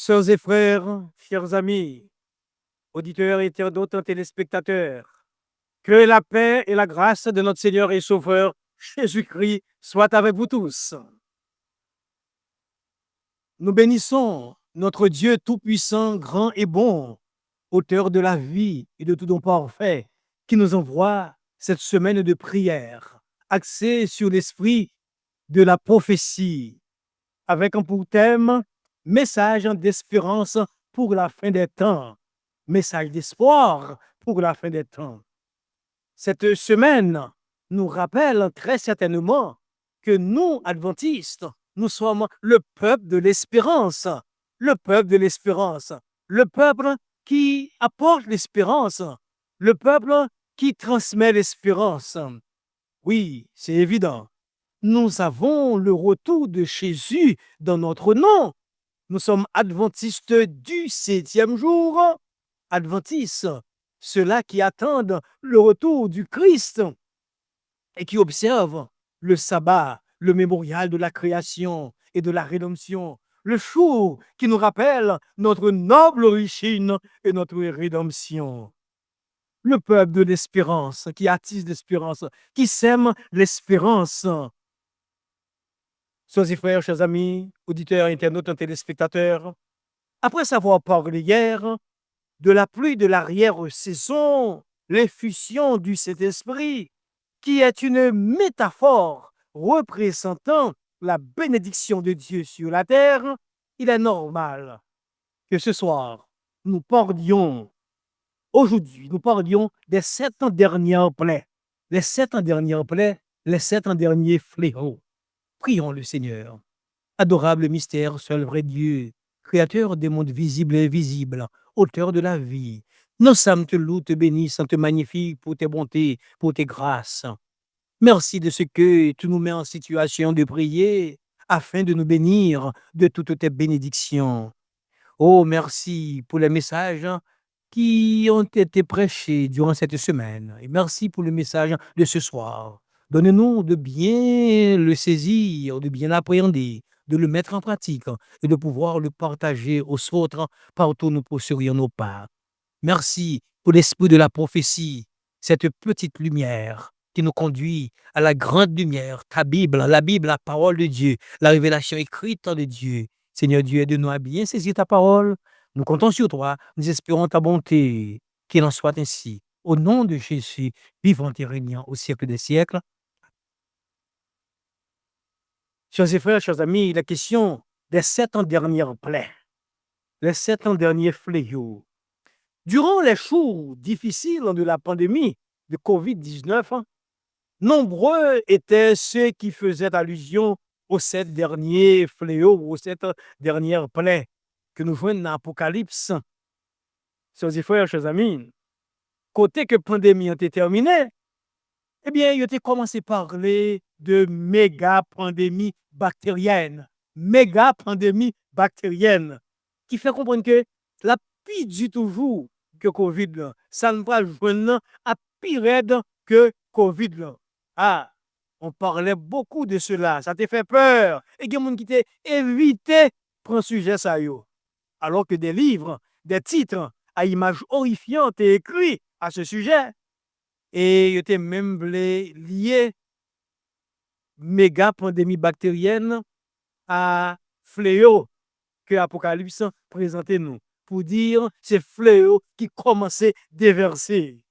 Sœurs et frères, chers amis, auditeurs et internautes, téléspectateurs, que la paix et la grâce de notre Seigneur et Sauveur Jésus-Christ soient avec vous tous. Nous bénissons notre Dieu tout-puissant, grand et bon, auteur de la vie et de tout don parfait, qui nous envoie cette semaine de prière, axée sur l'esprit de la prophétie, avec un pour thème message d'espérance pour la fin des temps, message d'espoir pour la fin des temps. Cette semaine nous rappelle très certainement que nous, adventistes, nous sommes le peuple de l'espérance, le peuple de l'espérance, le peuple qui apporte l'espérance, le peuple qui transmet l'espérance. Oui, c'est évident. Nous avons le retour de Jésus dans notre nom. Nous sommes adventistes du 7e jour, adventistes, ceux-là qui attendent le retour du Christ et qui observent le sabbat, le mémorial de la création et de la rédemption, le jour qui nous rappelle notre noble origine et notre rédemption. Le peuple de l'espérance, qui attise l'espérance, qui sème l'espérance. Sœurs et frères, chers amis, auditeurs, internautes, téléspectateurs, après avoir parlé hier de la pluie de l'arrière-saison, l'effusion du Saint-Esprit, qui est une métaphore représentant la bénédiction de Dieu sur la terre, il est normal que ce soir, aujourd'hui, nous parlions des 7 dernières plaies, les 7 dernières plaies, les 7 derniers fléaux. Prions le Seigneur. Adorable mystère, seul vrai Dieu, créateur des mondes visibles et invisibles, auteur de la vie. Nos âmes te louent, te bénissent, te magnifient pour tes bontés, pour tes grâces. Merci de ce que tu nous mets en situation de prier afin de nous bénir de toutes tes bénédictions. Oh, merci pour les messages qui ont été prêchés durant cette semaine. Et merci pour le message de ce soir. Donne-nous de bien le saisir, de bien l'appréhender, de le mettre en pratique et de pouvoir le partager aux autres partout où nous poursuivons nos pas. Merci pour l'esprit de la prophétie, cette petite lumière qui nous conduit à la grande lumière, ta Bible, la Bible, la parole de Dieu, la révélation écrite de Dieu. Seigneur Dieu, aide-nous à bien saisir ta parole. Nous comptons sur toi, nous espérons ta bonté. Qu'il en soit ainsi. Au nom de Jésus, vivant et régnant au siècle des siècles. Chers frères, chers amis, la question des 7 ans dernières plaies, les 7 ans derniers fléaux. Durant les jours difficiles de la pandémie de COVID-19, nombreux étaient ceux qui faisaient allusion aux 7 derniers fléaux, aux 7 dernières plaies que nous voyons dans l'Apocalypse. Chers frères, chers amis, côté que la pandémie a été terminée, eh bien, il a commencé à parler de méga-pandémie bactérienne. Méga-pandémie bactérienne, qui fait comprendre que la pire du toujours que COVID, là, ça ne va joindre à pire raide que COVID. Là. Ah, on parlait beaucoup de cela, ça t'a fait peur. Et il y a des gens qui t'ont évité de prendre sujet ça. Alors que des livres, des titres à images horrifiantes étaient écrits à ce sujet. Et il était même lié méga pandémie bactérienne à fléau que l'Apocalypse présentait nous pour dire ces fléaux qui commençaient à déverser.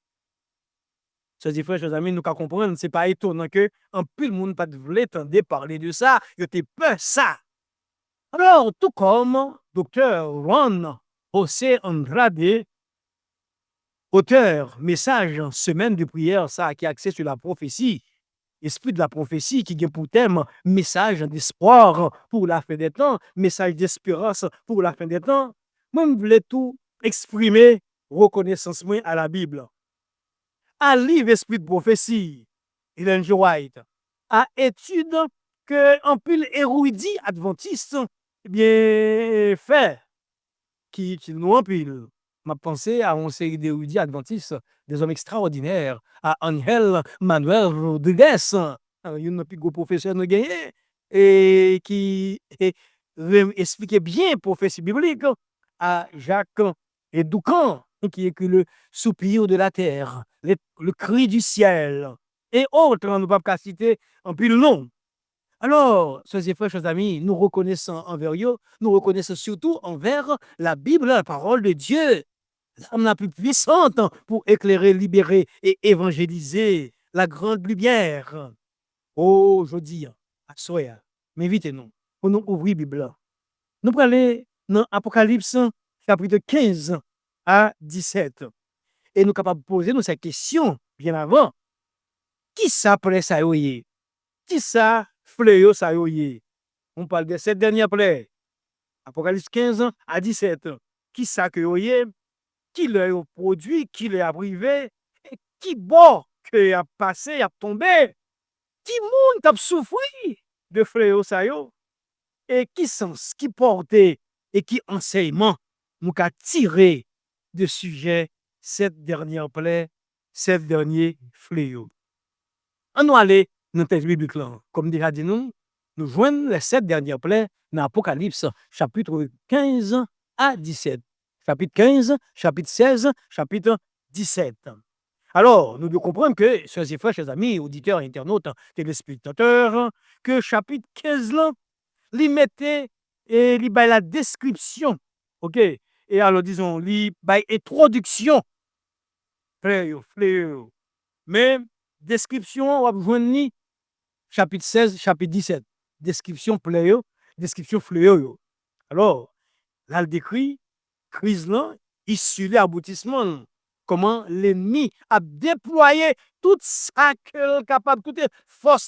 Chers frères, chers amis, nous qu'à comprendre, c'est pas étonnant que un peu de monde pas voulait entendre parler de ça, il était peur ça. Alors, tout comme docteur Juan José Andrade, auteur, message, semaine de prière, ça qui est axé sur la prophétie, esprit de la prophétie qui a pour thème message d'espoir pour la fin des temps, message d'espérance pour la fin des temps. Moi, je voulais tout exprimer reconnaissance à la Bible. À livre esprit de prophétie, Ellen G. White, à étude que un pile érudit adventiste, eh bien, fait, qui nous en pile. M'a pensé à une série d'érudits adventistes, des hommes extraordinaires, à Angel Manuel Rodriguez, un plus gros professeur nous gagné, et qui expliquer bien prophétie biblique à Jacques et Doucan, qui écrit le soupir de la terre, le cri du ciel, et autres, nous ne pouvons pas citer en plus le nom. Alors, chers et frères, chers amis, nous reconnaissons envers eux, nous reconnaissons surtout envers la Bible, la parole de Dieu, l'âme la plus puissante pour éclairer, libérer et évangéliser la grande lumière. Oh, je dis, à soya, m'invitez-nous pour nous ouvrir la Bible. Nous allons aller dans Apocalypse, chapitre 15 à 17. Et nous sommes capables de poser nous cette question bien avant. Qui s'appelait ça yoye? Qui ça fléau ça yoye? On parle de cette dernière plaie. Apocalypse 15 à 17. Qui ça que yoye? Qui l'a produit? Qui l'a privé? Et qui bon que a passé, a tombé? Qui monde t'a souffert de fléau ça yo? Et qui sens, qui portait et qui enseignement nous qu'a tiré de sujet cette dernière plaie, cette dernier fléau. On nous aller dans le texte biblique là. Comme déjà dit nous joignons les 7 dernières plaies dans l'Apocalypse, chapitre 15 à 17. Chapitre 15, chapitre 16, chapitre 17. Alors, nous devons comprendre que, chers et frères, chers amis, auditeurs, internautes, téléspectateurs, que chapitre 15 là, il mettait et il y la description, ok? Et alors, disons, il y a introduction, fléau. Mais, description, on va joindre chapitre 16, chapitre 17. Description fléau, description fléau. Alors, là, il décrit, crise là, issue de l'aboutissement. Comment l'ennemi a déployé tout ça qu'il est capable, toute force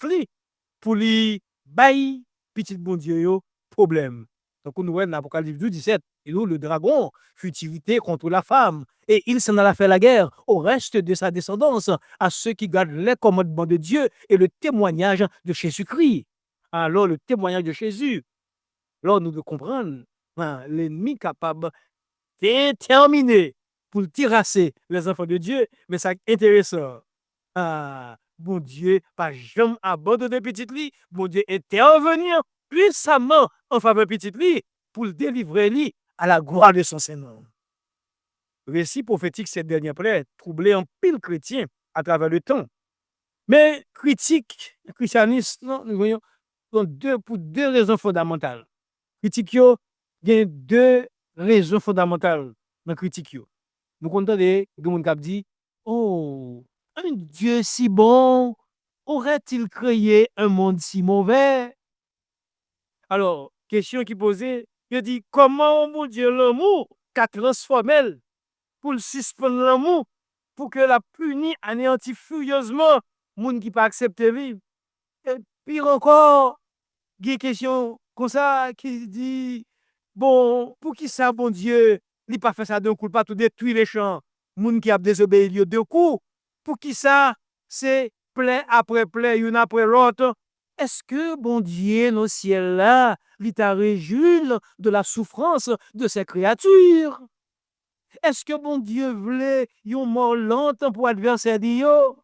pour lui bailler petit bon Dieu problème. Donc, nous voyons dans l'Apocalypse 17, et où le dragon fut irrité contre la femme, et il s'en alla faire la guerre au reste de sa descendance, à ceux qui gardent les commandements de Dieu et le témoignage de Jésus-Christ. Alors, le témoignage de Jésus, là, nous devons comprendre, l'ennemi capable déterminé pour terrasser les enfants de Dieu, mais c'est intéressant. Ah, bon Dieu, pas jamais abandonner petit lit, bon Dieu intervenir puissamment en faveur de petit lit pour le délivrer lui à la gloire de son Seigneur. Récit prophétique cette dernière plaie troublé en pile chrétien à travers le temps. Mais critique, christianisme, non, nous voyons pour deux raisons fondamentales. Critique, il y a deux raisons fondamentales dans la critique. Nous comptons des gens qui disent, oh, un Dieu si bon, aurait-il créé un monde si mauvais? Alors, question qui posée, il dit, comment mon Dieu l'amour qu'a transformé pour le suspendre l'amour, pour que la punit anéantit furieusement monde qui pas accepté vivre? Et pire encore, il y a une question comme ça qui dit, bon, pour qui ça, bon Dieu, il n'a pas fait ça d'un coup, pas tout détruire les champs, monde qui a désobéi lui deux coups, pour qui ça, c'est plaie après plaie, une après l'autre. Est-ce que, bon Dieu, nos ciels là, il t'a réjoui de la souffrance de ces créatures? Est-ce que, bon Dieu, voulait une mort lente pour adversaire d'eux?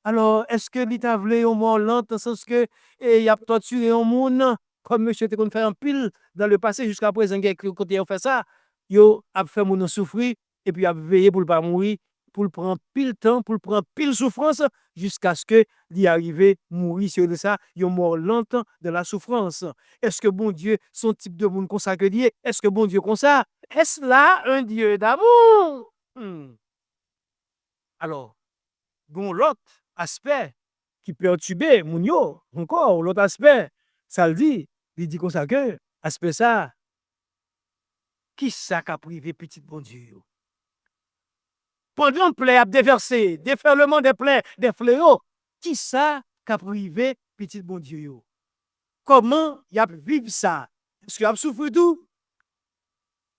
Alors, est-ce que l'État voulait une mort lente, dans le sens que il a torturé un monde, comme monsieur était fait en pile dans le passé, jusqu'à présent, quand il a fait ça, il a fait mon souffrir, et puis il a veillé pour ne pas mourir, pour le prendre pile temps, pour le prendre pile souffrance, jusqu'à ce que il arrive mourir sur ça, il est mort lente de la souffrance. Est-ce que bon Dieu, son type de monde consacré, est-ce que bon Dieu comme ça? Est-ce là un Dieu d'amour? Alors, bon, l'autre aspect qui perturbe moun yo, encore l'autre aspect, ça le dit, il dit comme ça que, aspect ça, qui ça qu'a privé petit bon Dieu? Pendant le plaie a déversé, déferlement des plaies, des fléaux, qui ça qu'a privé petit bon Dieu? Comment y a vivre ça? Est-ce qu'il a souffert tout?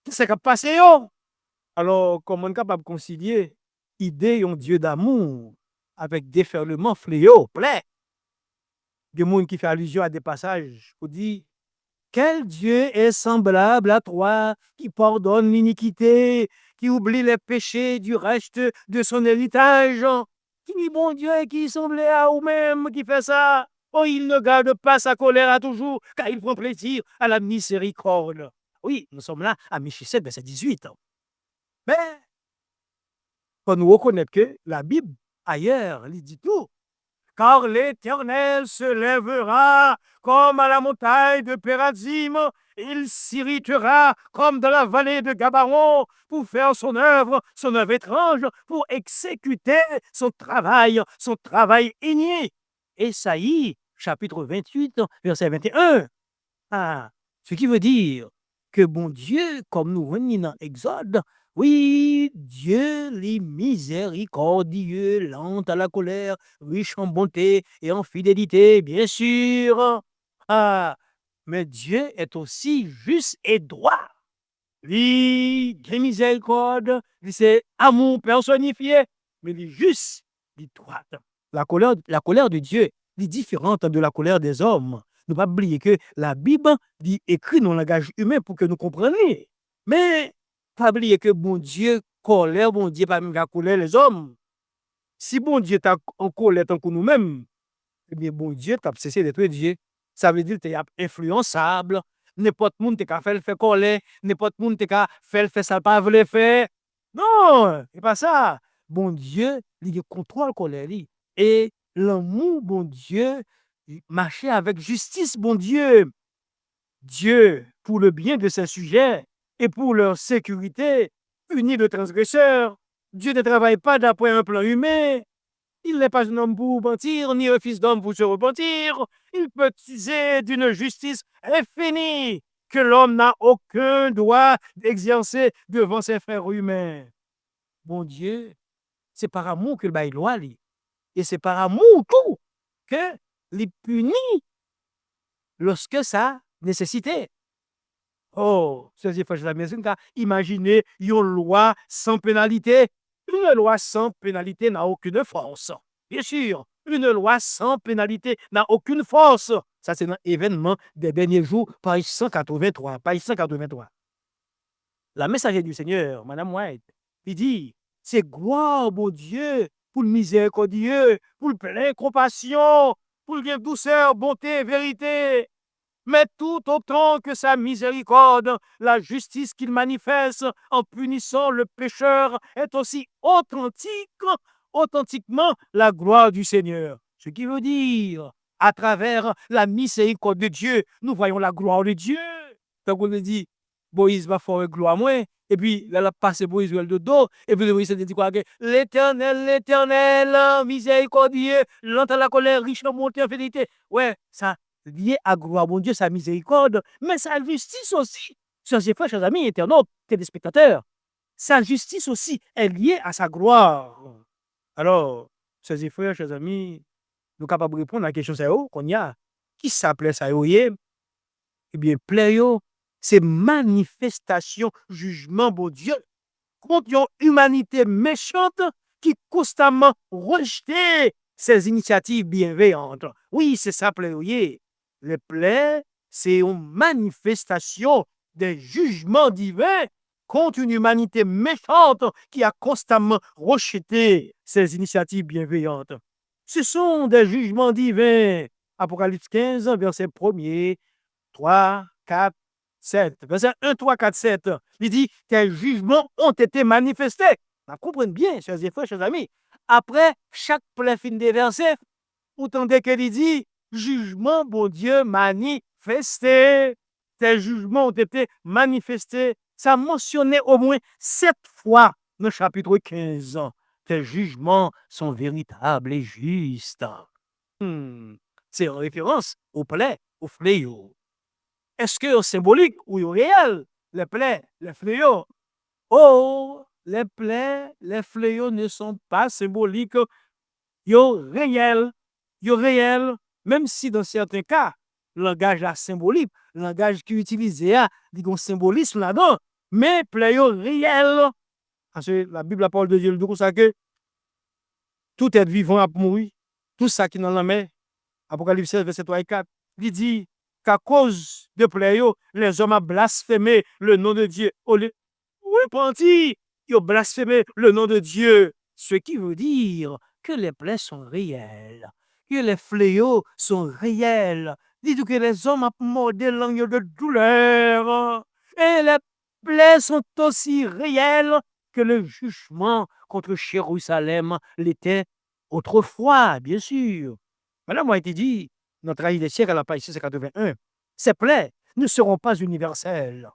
Qui ça qu'a passé yo? Alors, comment on est capable de concilier idée d'un Dieu d'amour avec déferlement, fléau, plaie? Il y a des gens qui font allusion à des passages pour dire quel Dieu est semblable à toi, qui pardonne l'iniquité, qui oublie les péchés du reste de son héritage. Qui dit bon Dieu qui semblait à vous-même qui fait ça? Oh, il ne garde pas sa colère à toujours, car il prend plaisir à la miséricorde. Oui, nous sommes là à Michée 7, verset 18. Mais, faut nous reconnaître que la Bible, ailleurs, il dit tout. Car l'Éternel se lèvera comme à la montagne de Pérazim, il s'irritera comme dans la vallée de Gabaron pour faire son œuvre étrange, pour exécuter son travail igné. Ésaïe, chapitre 28, verset 21. Ah, ce qui veut dire que bon Dieu, comme nous venons dans Exode, oui, Dieu les miséricordieux, lent à la colère, riche en bonté et en fidélité, bien sûr. Ah, mais Dieu est aussi juste et droit. Lui, des miséricorde, c'est amour personnifié, mais il est juste, il est droit. La colère de Dieu est différente de la colère des hommes. Ne pas oublier que la Bible dit écrit dans le langage humain pour que nous comprenions. Mais, pas oublier que bon Dieu, colère, bon Dieu, pas même la colère les hommes. Si bon Dieu est en colère tant que nous-mêmes, eh bien, bon Dieu, tu as cessé d'être Dieu. Ça veut dire que tu es influençable. N'importe qui te fait le faire colère, n'importe qui te fait le faire ça pas voulu faire. Non, c'est pas ça. Bon Dieu, il contrôle colère. Et l'amour, bon Dieu, marcher avec justice, bon Dieu. Dieu, pour le bien de ses sujets et pour leur sécurité, punit le transgresseur. Dieu ne travaille pas d'après un plan humain. Il n'est pas un homme pour mentir, ni un fils d'homme pour se repentir. Il peut user d'une justice infinie que l'homme n'a aucun droit d'exercer devant ses frères humains. Bon Dieu, c'est par amour qu'il baille loi, et c'est par amour tout que il punit lorsque ça nécessité. Oh, c'est frères la maison, imaginez une loi sans pénalité. Une loi sans pénalité n'a aucune force. Bien sûr, une loi sans pénalité n'a aucune force. Ça, c'est dans l'événement des derniers jours, page 183. Page 183. La messager du Seigneur, Madame White, il dit, c'est gloire, mon Dieu, pour le miséricordieux, pour le plein compassion, pour le douceur, bonté, vérité. Mais tout autant que sa miséricorde, la justice qu'il manifeste en punissant le pécheur est aussi authentiquement la gloire du Seigneur. Ce qui veut dire, à travers la miséricorde de Dieu, nous voyons la gloire de Dieu. Donc on dit, Moïse va faire gloire moins, et puis là, il passe Moïse de dos, et puis Moïse dit quoi? L'Éternel, miséricordieux, lent à la colère, riche en bonté, en fidélité. Ouais, ça, lié à gloire, mon Dieu, sa miséricorde, mais sa justice aussi. Chers frères, chers amis, internautes, téléspectateurs, sa justice aussi est liée à sa gloire. Alors, chers frères, chers amis, nous sommes capables de répondre à la question qu'on y a. Qui s'appelait ça? Eh bien, playo, c'est manifestation, jugement, bon Dieu, contre une humanité méchante qui constamment rejetait ces initiatives bienveillantes. Oui, c'est ça, plaidoyer. Le plaies, c'est une manifestation des jugements divins contre une humanité méchante qui a constamment rejeté ces initiatives bienveillantes. Ce sont des jugements divins. Apocalypse 15, verset 1er, 3, 4, 7. Verset 1, 3, 4, 7. Il dit que jugements ont été manifestés. Vous comprenez bien, chers frères, chers amis. Après chaque plein fin des versets, vous entendez qu'il dit jugement, bon Dieu, manifesté. Tes jugements ont été manifestés. Ça mentionnait au moins 7 fois dans le chapitre 15. Tes jugements sont véritables et justes. C'est en référence au plaies, au fléau. Est-ce que c'est symbolique ou réel? Les plaies, les fléaux. Oh, les plaies, les fléaux ne sont pas symboliques. Yo réel. Yo réel. Même si dans certains cas, le langage est symbolique, le langage qui est utilisé, il y a un symbolisme là-dedans. Mais pléaux réel. Parce que la Bible, la parole de Dieu, le dit comme ça que tout être vivant a mouru. Tout ça qui est dans la mer. Apocalypse 16, verset 3 et 4. Il dit qu'à cause de pléaux, les hommes ont blasphémé le nom de Dieu. Au lieu repentir, ils ont blasphémé le nom de Dieu. Ce qui veut dire que les plaies sont réelles, que les fléaux sont réels. Dites que les hommes ont mordé langue de douleur. Et les plaies sont aussi réelles que le jugement contre Jérusalem l'était autrefois, bien sûr. Maintenant, moi, été dit, notre avis des siècles à la page 681, ces plaies ne seront pas universelles.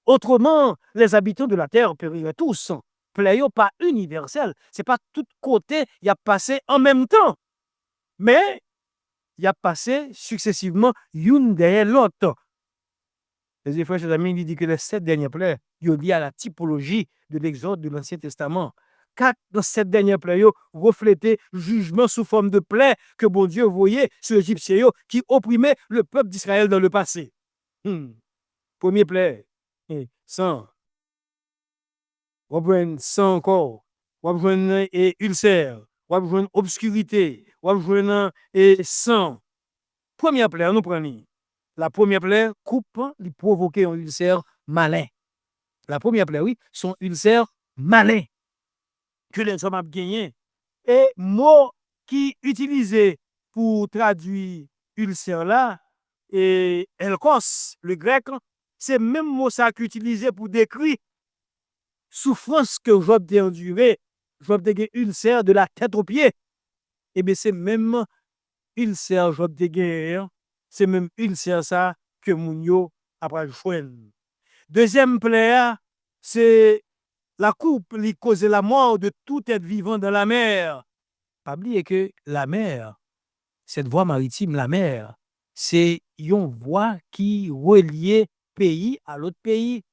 Autrement, les habitants de la terre périraient tous. Plaies pas universelles. C'est pas tout côté, il y a passé en même temps. Mais, il y a passé successivement l'une derrière l'autre. Les frères et amis, il dit que les 7 dernières plaies, ils sont liées à la typologie de l'Exode de l'Ancien Testament. 4 dans 7 dernières plaies reflétaient jugement sous forme de plaies que bon Dieu voyait sur les Égyptiens qui opprimaient le peuple d'Israël dans le passé. Premier plaie, sang. On voit sang encore. On voit ulcère. On voit obscurité. On voit sang. Première plaie, nous prenons. La première plaie, coupe, il provoque un ulcère malin. La première plaie, oui, son ulcère malin que les hommes ont gagné. Et mot qui utilisé pour traduire ulcère là, et elkos, le grec, c'est même mot ça qu'utilisé pour décrire souffrance que Job a enduré. Job a ulcère de la tête aux pieds. Et bien c'est même ulcère Job a guerre. C'est même ulcère ça que Mounio après joindre. Deuxième plaie, c'est la coupe qui cause la mort de tout être vivant dans la mer. Pas oublier que la mer, cette voie maritime, la mer, c'est une voie qui relie pays à l'autre pays,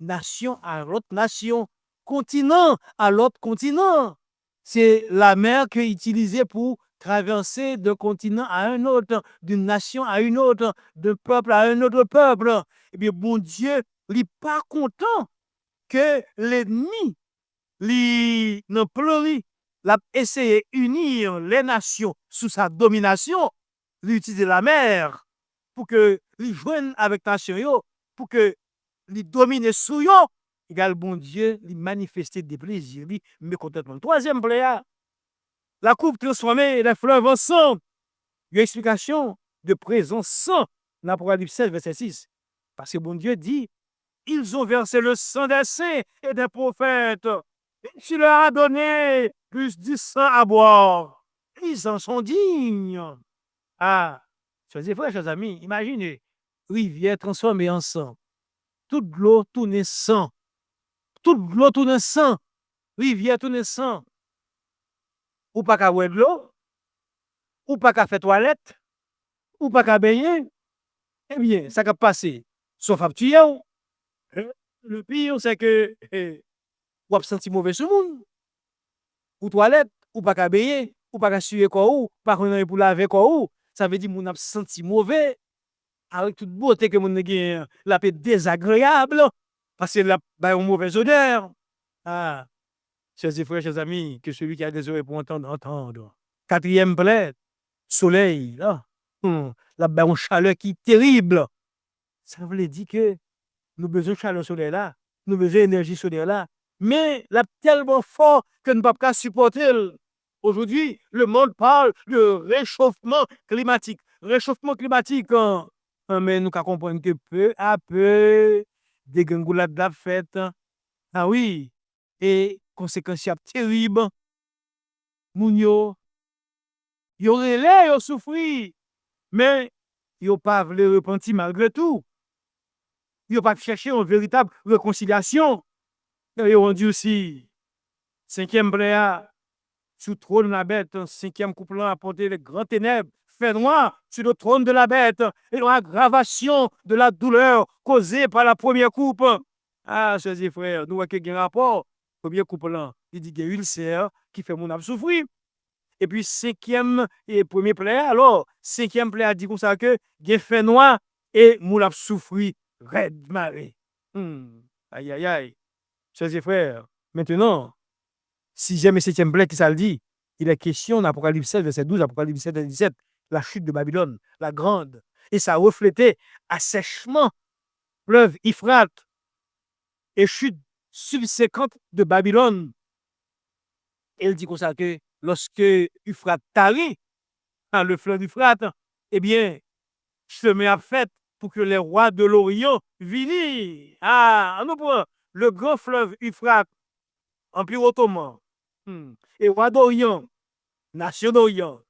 nation à l'autre nation, continent à l'autre continent. C'est la mer qui est utilisée pour traverser d'un continent à un autre, d'une nation à une autre, d'un peuple à un autre peuple. Eh bien, bon Dieu, il n'est pas content que l'ennemi, n'a pleuré, l'a essayé d'unir les nations sous sa domination, l'utiliser la mer pour que les joignent avec la nation, pour que les domine sous eux. Égal, bon Dieu, les manifester des plaisirs, les mécontentement. Troisième pléa, la coupe transformée, les fleuves en sang. Une explication de présence sang dans l'Apocalypse 16, verset 6. Parce que bon Dieu dit, ils ont versé le sang des saints et des prophètes. Tu leur as donné plus du sang à boire. Ils en sont dignes. Ah, chers frères, chers amis, imaginez, rivière transformée en sang. Toute l'eau tourne sang. Toute l'eau tourne sang. Rivière tourne sang. Ou pas qu'à boire de l'eau, ou pas qu'à faire toilette, ou pas qu'à baigner. Eh bien, ça va passer. Sauf à tuer. Le pire, c'est que vous avez senti mauvais sur le monde. Ou toilette, ou pas qu'à baigner, ou pas qu'à suer quoi ou, pas qu'on pour laver quoi ou. Ça veut dire que vous avez senti mauvais. Avec toute beauté que vous avez, la paix désagréable. Parce que la une mauvaise odeur. Ah, chers frères, chers amis, que celui qui a des oreilles pour entendre, entendre. Quatrième plaie, soleil, là. Là, une chaleur qui est terrible. Ça veut dire que nous avons besoin de chaleur solaire là. Nous avons besoin d'énergie solaire là. Mais là, tellement fort que nous ne pouvons pas supporter. Aujourd'hui, le monde parle de réchauffement climatique. Réchauffement climatique, mais nous comprenons que peu à peu, des gangoulas de la fête. Ah oui, et conséquences terribles. Mounio, y aurait l'air, yo souffri, mais yo pas voulu repentir malgré tout. Yo pas cherché une véritable réconciliation. Yo ont dit aussi, cinquième bréa, sous le trône de la bête, cinquième couplant a porté les grands ténèbres, fait noir sur le trône de la bête, et l'aggravation de la douleur causée par la première coupe. Ah, chers frères, nous voyons qu'il y a un rapport. Premier couplant, il dit qu'il y a ulcère qui fait mon âme souffrir. Et puis, cinquième et premier plaie, alors, cinquième plaie a dit comme ça que il y a fait noir et mon âme souffrir, raide marée. Aïe, aïe, aïe. Chers frères, maintenant, sixième et septième plaie, qui ça le dit? Il est question d'Apocalypse 7, verset 12, Apocalypse 7, verset 17, la chute de Babylone, la grande. Et ça reflétait assèchement, fleuve Euphrate et chute subséquente de Babylone. Elle dit comme ça que lorsque Euphrate tarit, le fleuve d'Euphrate, eh bien, chemin a fait pour que les rois de l'Orient vinissent. Ah, on nous prend le grand fleuve Euphrates, Empire ottoman, et roi d'Orient, nation d'Orient,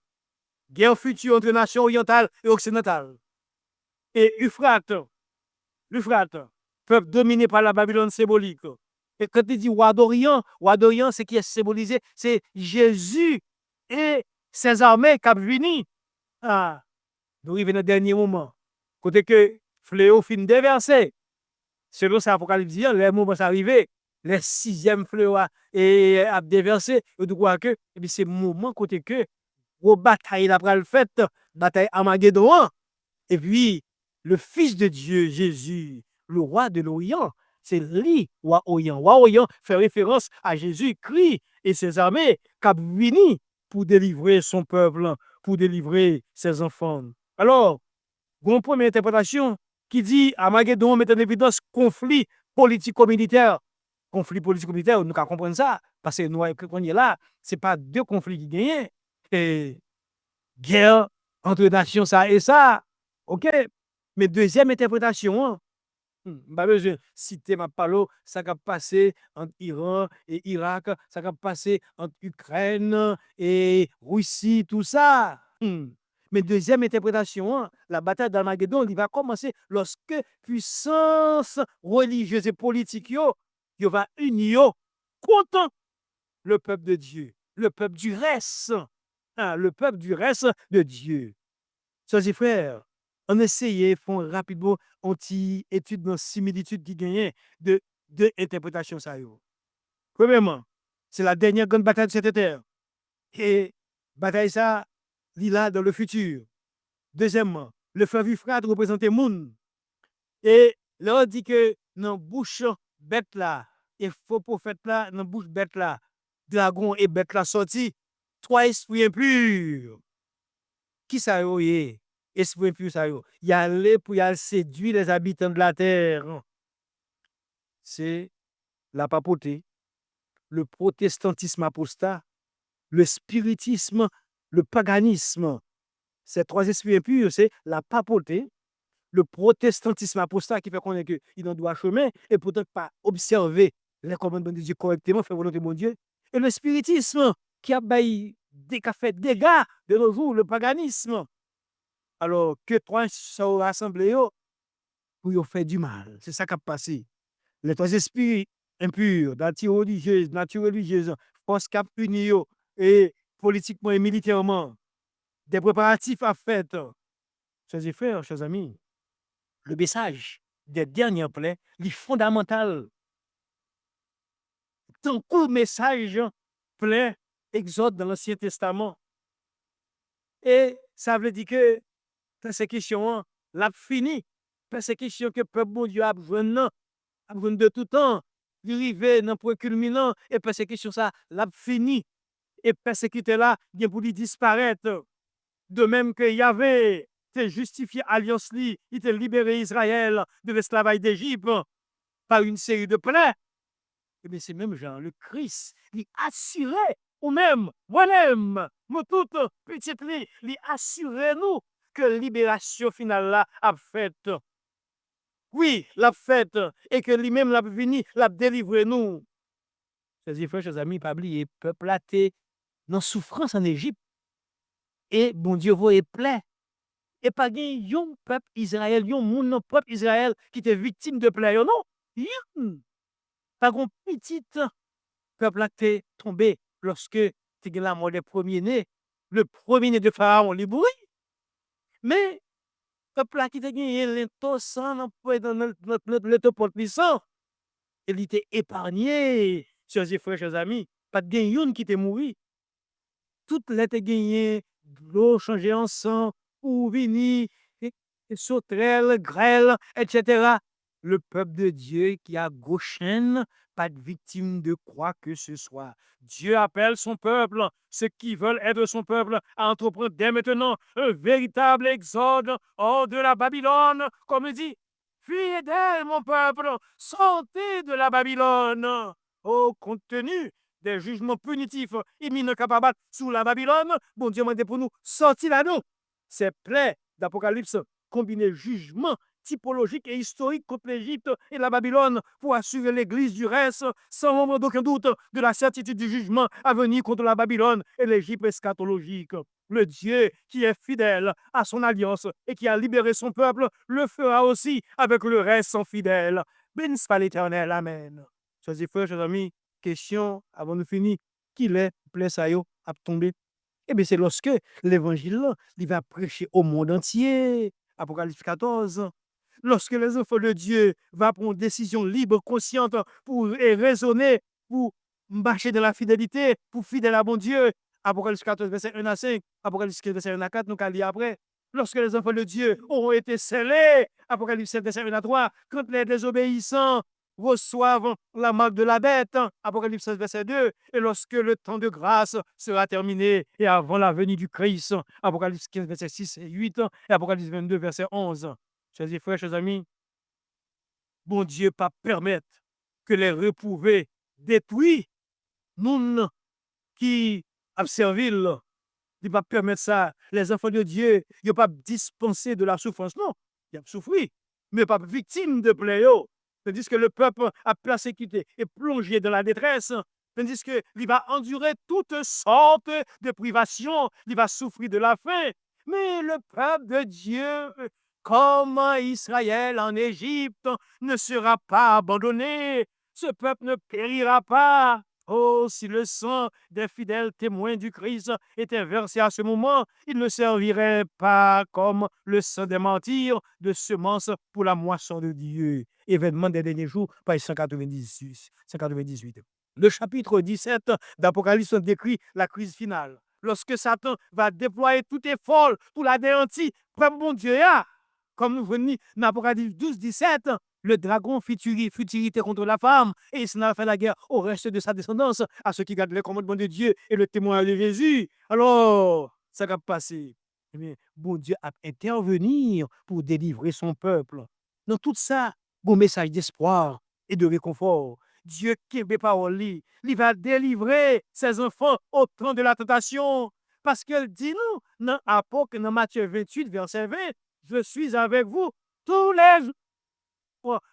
guerre future entre nations orientales et occidentales. Et l'Euphrate, peuple dominé par la Babylone symbolique. Et quand il dit roi d'Orient, c'est qui est symbolisé, c'est Jésus et ses armées qui ont venu. Ah, nous arrivons dans le dernier moment. Côté que fléau fin déversé. Selon cet apocalypse, les moments sont arrivés. Les sixième fléau a déversé. Et tu crois que c'est le moment côté que la bataille après le fait, bataille Armageddon. Et puis, le Fils de Dieu, Jésus, le roi de l'Orient, c'est lui, roi Orient. Roi Orient fait référence à Jésus-Christ et ses armées qui ont venu pour délivrer son peuple, pour délivrer ses enfants. Alors, une première interprétation qui dit Armageddon met en évidence conflit politico-militaire. Conflit politico-militaire, nous comprenons ça, parce que nous, quand on est là, ce n'est pas deux conflits qui gagnent. Et guerre entre nations, ça et ça. OK? Mais deuxième interprétation, pas besoin de citer ma parole, ça va passer entre Iran et Irak, ça va passer entre Ukraine et Russie, tout ça. Mais deuxième interprétation, la bataille d'Armageddon, il va commencer lorsque puissance religieuse et politique va unir contre le peuple de Dieu, le peuple du reste, le peuple du reste de Dieu. Sœurs et frères, on essaye, font rapidement une petite étude dans similitude qui gagne de deux interprétations. Premièrement, c'est la dernière grande bataille de cette terre. Et bataille ça, il là dans le futur. Deuxièmement, le fleuve Euphrates représente le monde. Et là, on dit que dans la bouche bête là, et faux prophète là, dans la bouche bête là, dragon et bête là sorti, trois esprits impurs. Qui ça y est? Esprit impur ça y est. Il y a allé pour y aller séduire les habitants de la terre. C'est la papauté, le protestantisme apostat, le spiritisme, le paganisme. Ces trois esprits impurs, c'est la papauté, le protestantisme apostat qui fait qu'on est qu'il en doit chemin et pourtant pas observer les commandements de Dieu correctement, faire volonté de mon Dieu. Et le spiritisme qui a fait des dégâts de nos jours, le paganisme. Alors que trois sont rassemblés pour faire du mal. C'est ça qui a passé. Les trois esprits impurs, nature religieuse, force cap unis et politiquement et militairement, des préparatifs à faire. Chers frères, chers amis, le message des dernières plaies, est fondamental. Tant que message plein exode dans l'Ancien Testament. Et ça veut dire que persécution, l'a fini. Persécution que le peuple bon Dieu a besoin de tout temps. Arriver dans le point culminant et persécution ça, l'a fini. Et persécuté là, bien pour lui disparaître. De même que Yahvé t'a justifié alliance li, il t'a libéré Israël de l'esclavage d'Égypte par une série de plaies. Et bien c'est même genre le Christ, il assurait ou même moi-même, nous toutes petites li assurait nous que la libération finale là a faite. Oui, l'a faite et que lui-même l'a venu, l'a délivré nous. Chers frères, chers amis, pas oublier, peuple là t'es dans souffrance en Égypte et bon Dieu vous est plein. Et pas un peuple Israël, un monde peuple Israël qui était victime de plaie, non? Pas un petit peuple là t'es tombé lorsque tu as la mort des premiers-nés, le premier-né de Pharaon, les bruits. Mais peuple là qui t'a gagné l'intention dans le porte-puissant, il était épargné, chers frères, chers amis. Pas de gagne qui t'est mort. Toutes les te gagné, l'eau changée en sang, ou vini, sauterelles, grêle, etc. Le peuple de Dieu qui a gauchaine, pas de victime de quoi que ce soit. Dieu appelle son peuple, ceux qui veulent être son peuple, à entreprendre dès maintenant un véritable exode hors de la Babylone, comme il dit. Fuyez d'elle, mon peuple, sortez de la Babylone. Au compte tenu des jugements punitifs imminents capables sous la Babylone, bon Dieu m'a dit pour nous sortir là-dedans. Ces plaies d'Apocalypse combinent jugement typologique et historique contre l'Égypte et la Babylone pour assurer l'Église du reste, sans moment d'aucun doute de la certitude du jugement à venir contre la Babylone et l'Égypte eschatologique. Le Dieu qui est fidèle à son alliance et qui a libéré son peuple le fera aussi avec le reste sans fidèle. Béni soit l'Éternel. Amen. Chers frères, chers amis, question avant de finir. Qui l'est, plaît ça à tomber? Eh bien, c'est lorsque l'évangile il va prêcher au monde entier. Apocalypse 14. Lorsque les enfants de Dieu vont prendre une décision libre, consciente, pour raisonner, pour marcher dans la fidélité, pour fidèle à mon Dieu. Apocalypse 14, verset 1 à 5. Apocalypse 15, verset 1 à 4, nous allons lire après. Lorsque les enfants de Dieu auront été scellés, Apocalypse 7, verset 1 à 3, quand les désobéissants reçoivent la marque de la bête, Apocalypse 16, verset 2, et lorsque le temps de grâce sera terminé et avant la venue du Christ, Apocalypse 15, verset 6 et 8, et Apocalypse 22, verset 11. Chers frères, chers amis, bon Dieu pas permettre que les reprouvés détruisent nous qui observent. Il ne pas permettre ça. Les enfants de Dieu, ils ne pas dispenser de la souffrance. Non, ils ont souffert, mais pas victime de pléau. Tandis que le peuple a persécuté et plongé dans la détresse. Tandis qu'il va endurer toutes sortes de privations. Il va souffrir de la faim. Mais le peuple de Dieu, comme Israël en Égypte, ne sera pas abandonné. Ce peuple ne périra pas. Oh, si le sang des fidèles témoins du Christ était versé à ce moment, il ne servirait pas comme le sang des martyrs de semence pour la moisson de Dieu. Événement des derniers jours, page 198. Le chapitre 17 d'Apocalypse décrit la crise finale. Lorsque Satan va déployer tout effort pour l'anéantir, près mon Dieu, comme nous venons dans Apocalypse 12, 17, le dragon futilité contre la femme, et il s'en a fait la guerre au reste de sa descendance, à ceux qui gardent les commandements de Dieu et le témoignage de Jésus. Alors, ça va passer. Eh bien, bon Dieu a intervenir pour délivrer son peuple. Dans tout ça, bon message d'espoir et de réconfort. Dieu qui est parole, il va délivrer ses enfants au temps de la tentation. Parce qu'il dit nous, dans Matthieu 28, verset 20, je suis avec vous tous les jours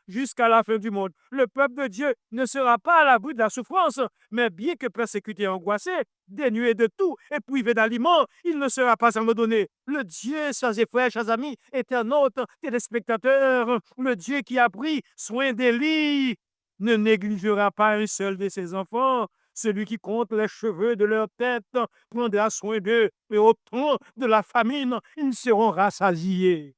jusqu'à la fin du monde. Le peuple de Dieu ne sera pas à l'abri de la souffrance, mais bien que persécuté et angoissé, dénué de tout et privé d'aliments, il ne sera pas abandonné. Le Dieu, chers frères, chers amis, internautes, téléspectateurs, le Dieu qui a pris soin des lits, ne négligera pas un seul de ses enfants. Celui qui compte les cheveux de leur tête prendra soin d'eux, et au temps de la famine, ils seront rassasiés.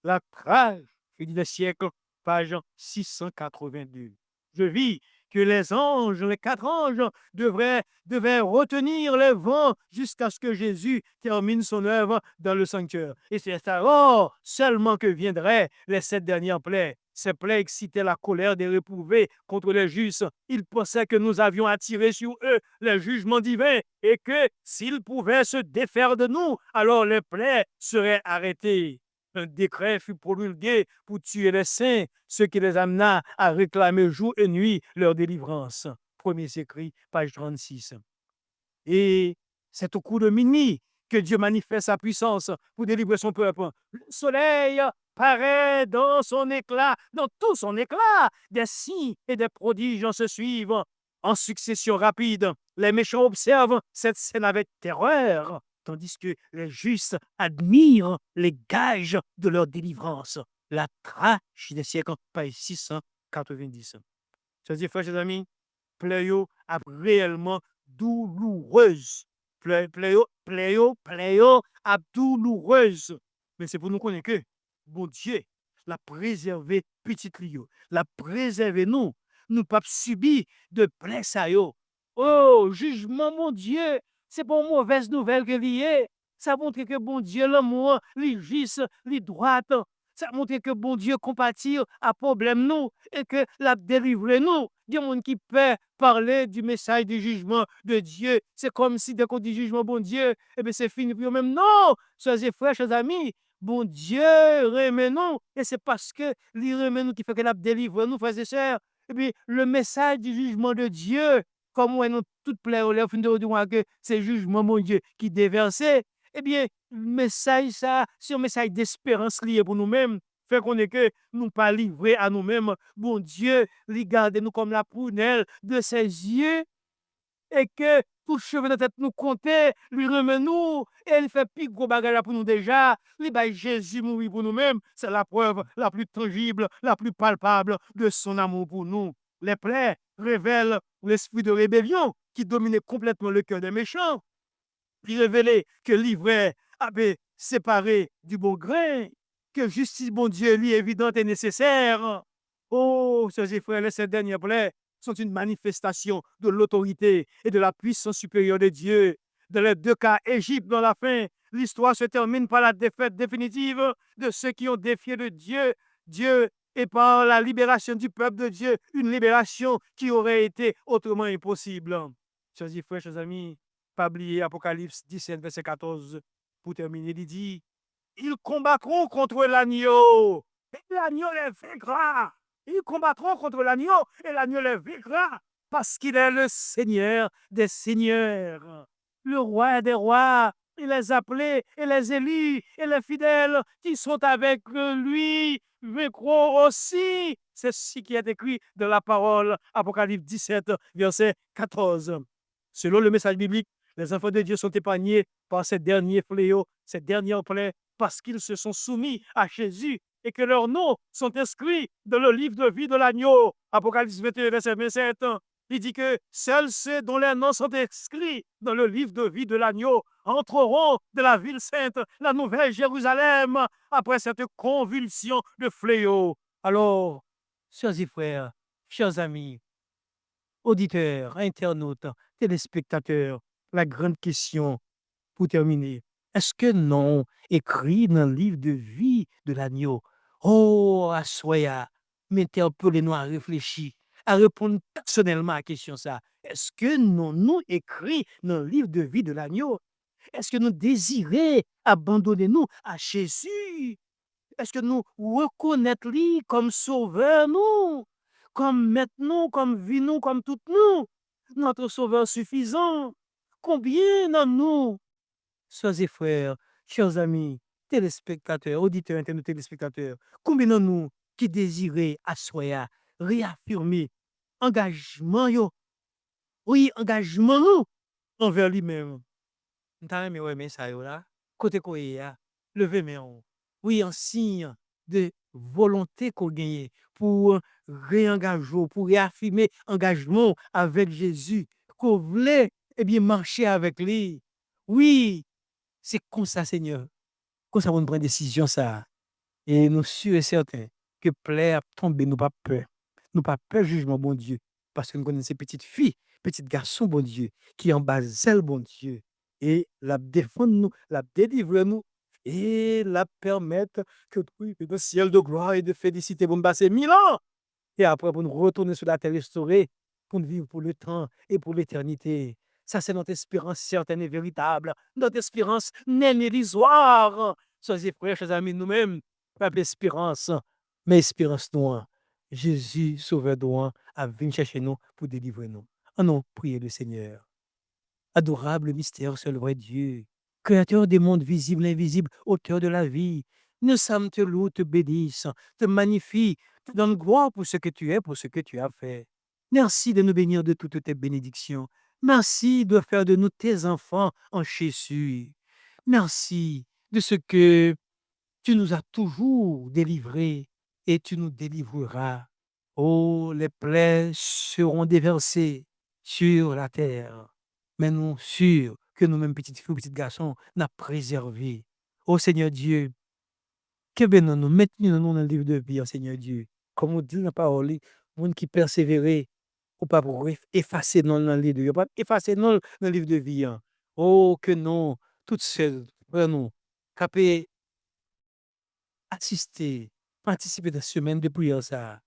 La tragédie des siècles, page 682. Je vis que les 4 anges, devaient retenir les vents jusqu'à ce que Jésus termine son œuvre dans le sanctuaire. Et c'est alors seulement que viendraient les 7 dernières plaies. Ces plaies excitaient la colère des réprouvés contre les justes. Ils pensaient que nous avions attiré sur eux les jugements divins et que s'ils pouvaient se défaire de nous, alors les plaies seraient arrêtées. Un décret fut promulgué pour tuer les saints, ce qui les amena à réclamer jour et nuit leur délivrance. Premier écrit, page 36. Et c'est au coup de minuit que Dieu manifeste sa puissance pour délivrer son peuple. Le soleil paraît dans son éclat, dans tout son éclat. Des signes et des prodiges se suivent en succession rapide. Les méchants observent cette scène avec terreur, tandis que les justes admirent les gages de leur délivrance. La tragédie des siècles, page 690. Chers frères, chers amis, pléo a réellement douloureuse. Pléo a douloureuse. Mais c'est pour nous connaître que, bon Dieu, l'a préservé petit Lio, l'a préservé nous. Nous pas subi de plaies ça yo. Oh, jugement, mon Dieu, c'est pour une mauvaise nouvelle que lié. Ça montre que bon Dieu, l'amour, les juste, les droites. Ça montre que bon Dieu compatit à problème nous et que l'a délivré nous. Il y a monde qui peut parler du message du jugement de Dieu. C'est comme si dès qu'on dit jugement, bon Dieu, eh bien c'est fini pour eux-mêmes. Non, chers frères, chers amis, bon Dieu remet nous. Et c'est parce que il remet nous qui fait que l'a délivré nous, frères et sœurs. Et puis le message du jugement de Dieu comme on nous toutes plaît au lèvres, que c'est jugement, mon Dieu, qui déversé, eh bien, message ça, c'est un message d'espérance lié pour nous-mêmes, fait qu'on est que nous pas livrés à nous-mêmes. Bon Dieu, regardez-nous comme la prunelle de ses yeux, et que tout cheveu de tête nous compter, lui remet nous, et il fait plus gros bagage pour nous déjà. Lui, bah, Jésus mourit pour nous-mêmes. C'est la preuve la plus tangible, la plus palpable de son amour pour nous. Les plaies révèlent l'esprit de rébellion qui dominait complètement le cœur des méchants. Il révélait que l'ivraie avait séparé du bon grain, que justice, bon Dieu, lui, évidente et nécessaire. Oh, sœurs et frères, ces dernières plaies sont une manifestation de l'autorité et de la puissance supérieure de Dieu. Dans les deux cas, Égypte dans la fin, l'histoire se termine par la défaite définitive de ceux qui ont défié de Dieu, et par la libération du peuple de Dieu, une libération qui aurait été autrement impossible. Chers et frères, chers amis, pas oublier Apocalypse 17, verset 14, pour terminer, il dit, ils combattront contre l'agneau, et l'agneau les vaincra. Ils combattront contre l'agneau, et l'agneau les vaincra, parce qu'il est le Seigneur des seigneurs, le roi des rois. Il les appelés et les élus et les fidèles qui sont avec lui vaincront aussi. C'est ce qui est écrit dans la parole, Apocalypse 17, verset 14. Selon le message biblique, les enfants de Dieu sont épargnés par ces derniers fléaux, ces dernières plaies, parce qu'ils se sont soumis à Jésus et que leurs noms sont inscrits dans le livre de vie de l'agneau. Apocalypse 21, verset 27. Il dit que seuls ceux dont les noms sont inscrits dans le livre de vie de l'agneau entreront de la ville sainte, la nouvelle Jérusalem, après cette convulsion de fléaux. Alors, chers et frères, chers amis, auditeurs, internautes, téléspectateurs, la grande question pour terminer, est-ce que non écrit dans le livre de vie de l'agneau? Oh, assoya, m'interpellez-nous à réfléchir, à répondre personnellement à la question ça. Est-ce que non nous écrit dans le livre de vie de l'agneau? Est-ce que nous désirons abandonner nous à Jésus? Est-ce que nous reconnaissons lui comme sauveur, nous, comme maître, nous, comme vie, nous, comme tout nous, notre sauveur suffisant? Combien dans nous, sœurs et frères, chers amis, téléspectateurs, auditeurs, internautes, téléspectateurs, combien de nous qui désirent asseoir, réaffirmer engagement, yo, oui, engagement nous envers lui-même? Nta reme ouais mais ça yo là, côté ko ya, lever main. Oui, en signe de volonté qu'on gagne pour réengager, pour réaffirmer engagement avec Jésus, qu'on voulait eh bien marcher avec lui. Oui, c'est comme ça, Seigneur. Comme ça, on prend une décision, ça. Et nous sûrs et certains que plaire tomber, nous pas peur. Nous pas peur jugement, bon Dieu. Parce que nous connaissons ces petites filles, petits garçons, bon Dieu, qui en bas zèle, bon Dieu. Et la défendre nous, la délivrer nous, et la permettre que oui, que le ciel de gloire et de félicité vont passer 1000 ans. Et après, pour nous retourner sur la terre restaurée, pour nous vivre pour le temps et pour l'éternité. Ça, c'est notre espérance certaine et véritable. Notre espérance n'est illusoire. Soyez frères, chers amis, nous-mêmes, pas d'espérance, mais espérance noire. Jésus, Sauveur noir, a venu chercher nous pour délivrer nous. En nous, priez le Seigneur. Adorable mystère, seul vrai Dieu, créateur des mondes visibles et invisibles, auteur de la vie, nous sommes te louent, te bénissent, te magnifient, te donnent gloire pour ce que tu es, pour ce que tu as fait. Merci de nous bénir de toutes tes bénédictions. Merci de faire de nous tes enfants en Jésus. Merci de ce que tu nous as toujours délivrés et tu nous délivreras. Oh, les plaies seront déversées sur la terre, mais nous sûrs que nous-mêmes, petites filles, petits garçons, n'a préservé. Oh Seigneur Dieu, que ben nous maintenons nous dans le livre de vie, oh Seigneur Dieu. Comme on dit dans la parole, monde qui persévérait, ou pas pour effacer dans le livre de vie, pas effacer dans le livre de vie. Hein. Oh, que non, toutes celles, frères, nous, capé assister, participer dans ce semaine de prière, ça.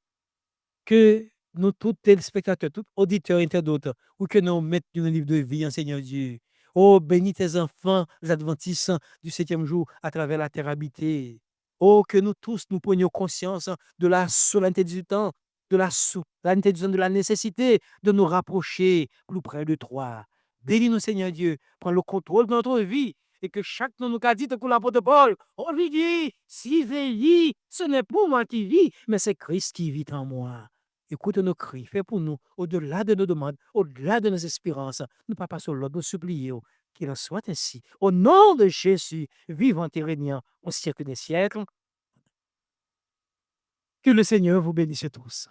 Que nous, tous téléspectateurs, tous auditeurs, internautes, ou que nous mettons dans le livre de vie, hein, Seigneur Dieu. Oh, bénis tes enfants, les adventistes du 7e jour, à travers la terre habitée. Oh, que nous tous, nous prenions conscience de la solennité du temps de l'intelligence de la nécessité de nous rapprocher plus près de toi. Bénis-nous, Seigneur Dieu, prends le contrôle de notre vie et que chaque de nous a dit, comme l'apôtre Paul, Olivier, si vieillit, ce n'est pas moi qui vis, mais c'est Christ qui vit en moi. Écoute nos cris, fais pour nous, au-delà de nos demandes, au-delà de nos espérances, nous pas sur l'autre, nous supplions qu'il en soit ainsi. Au nom de Jésus, vivant et régnant au siècle des siècles, que le Seigneur vous bénisse tous.